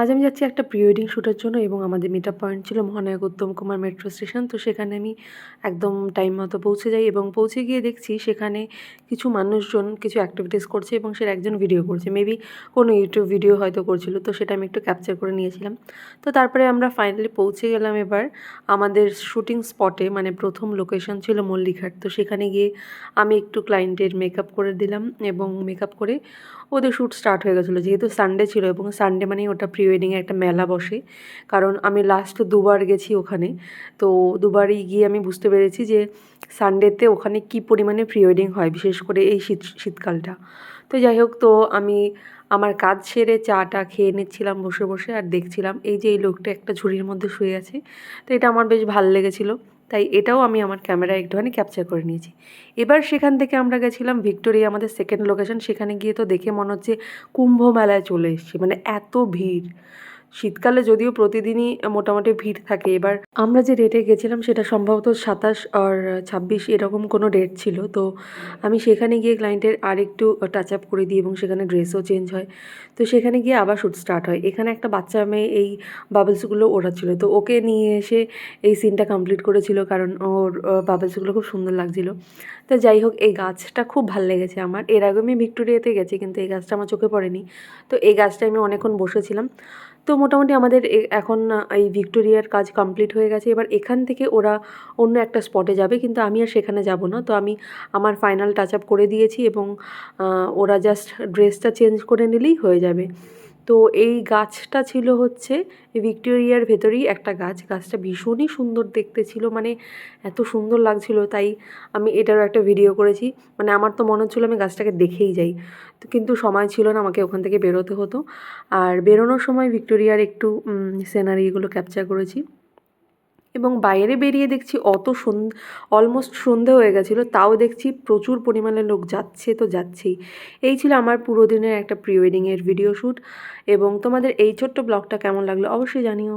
আজ আমি যাচ্ছি একটা প্রি ওয়েডিং শ্যুটের জন্য এবং আমাদের মিটআপ পয়েন্ট ছিল মহানায়ক উত্তম কুমার মেট্রো স্টেশন। তো সেখানে আমি একদম টাইম মতো পৌঁছে যাই এবং পৌঁছে গিয়ে দেখছি সেখানে কিছু মানুষজন কিছু অ্যাক্টিভিটিস করছে এবং সেটা একজন ভিডিও করছে। মেবি কোনো ইউটিউব ভিডিও হয়তো করছিল, তো সেটা আমি একটু ক্যাপচার করে নিয়েছিলাম। তো তারপরে আমরা ফাইনালি পৌঁছে গেলাম এবার আমাদের শ্যুটিং স্পটে, মানে প্রথম লোকেশন ছিল মল্লিকহাট। তো সেখানে গিয়ে আমি একটু ক্লায়েন্টের মেকআপ করে দিলাম এবং মেকআপ করে ওদের শ্যুট স্টার্ট হয়ে গেছিলো। যেহেতু সানডে ছিল এবং সানডে মানেই ওটা প্রি ওয়েডিংয়ে একটা মেলা বসে, কারণ আমি লাস্ট দুবার গেছি ওখানে। তো দুবারই গিয়ে আমি বুঝতে পেরেছি যে সানডেতে ওখানে কী পরিমাণে প্রি ওয়েডিং হয়, বিশেষ করে এই শীতকালটা। তো যাই হোক, তো আমি আমার কাজ সেরে চাটা খেয়ে নিচ্ছিলাম বসে বসে আর দেখছিলাম এই যে এই লোকটা একটা ঝুড়ির মধ্যে শুয়ে আছে। তো এটা আমার বেশ ভাল লেগেছিলো, তাই এটাও আমি আমার ক্যামেরায় একটুখানি ক্যাপচার করে নিয়েছি। এবার সেখান থেকে আমরা গেছিলাম ভিক্টোরিয়া, আমাদের সেকেন্ড লোকেশন। সেখানে গিয়ে তো দেখে মনে হচ্ছে কুম্ভ মেলায় চলে এসেছি, মানে এত ভিড়। শীতকালে যদিও প্রতিদিনই মোটামুটি ভিড় থাকে। এবার আমরা যে ডেটে গেছিলাম সেটা সম্ভবত 27 আর 26 এরকম কোনো ডেট ছিল। তো আমি সেখানে গিয়ে ক্লায়েন্টের আরেকটু টাচ আপ করে দিই এবং সেখানে ড্রেসও চেঞ্জ হয়। তো সেখানে গিয়ে আবার শ্যুট স্টার্ট হয়। এখানে একটা বাচ্চা মেয়ে এই বাবলসগুলো ওড়াচ্ছিল, তো ওকে নিয়ে এসে এই সিনটা কমপ্লিট করেছিল, কারণ ওর বাবলসগুলো খুব সুন্দর লাগছিল। তো যাই হোক, এই গাছটা খুব ভাল লেগেছে আমার। এর আগে আমি ভিক্টোরিয়াতে গেছি কিন্তু এই গাছটা আমার চোখে পড়েনি। তো এই গাছটায় আমি অনেকক্ষণ বসেছিলাম। তো মোটামুটি আমাদের এখন এই ভিক্টোরিয়ার কাজ কমপ্লিট হয়ে গেছে। এবার এখান থেকে ওরা অন্য একটা স্পটে যাবে, কিন্তু আমি আর সেখানে যাব না। তো আমি আমার ফাইনাল টাচ আপ করে দিয়েছি এবং ওরা জাস্ট ড্রেসটা চেঞ্জ করে নিলেই হয়ে যাবে। তো এই গাছটা ছিল হচ্ছে ভিক্টোরিয়ার ভেতরেই একটা গাছ। গাছটা ভীষণই সুন্দর দেখতে ছিল, মানে এত সুন্দর লাগছিল, তাই আমি এটারও একটা ভিডিও করেছি। মানে আমার তো মনে হচ্ছিলো আমি গাছটাকে দেখেই যাই, তো কিন্তু সময় ছিল না, আমাকে ওখান থেকে বেরোতে হতো। আর বেরোনোর সময় ভিক্টোরিয়ার একটু সিনারিগুলো ক্যাপচার করেছি এবং বাইরে বেরিয়ে দেখছি অলমোস্ট সন্ধে হয়ে গেছিলো, তাও দেখছি প্রচুর পরিমাণে লোক যাচ্ছে তো যাচ্ছেই। এই ছিল আমার পুরো দিনের একটা প্রি ওয়েডিংয়ের ভিডিও শ্যুট। এবং তোমাদের এই ছোট্ট ব্লগটা কেমন লাগলো অবশ্যই জানিও।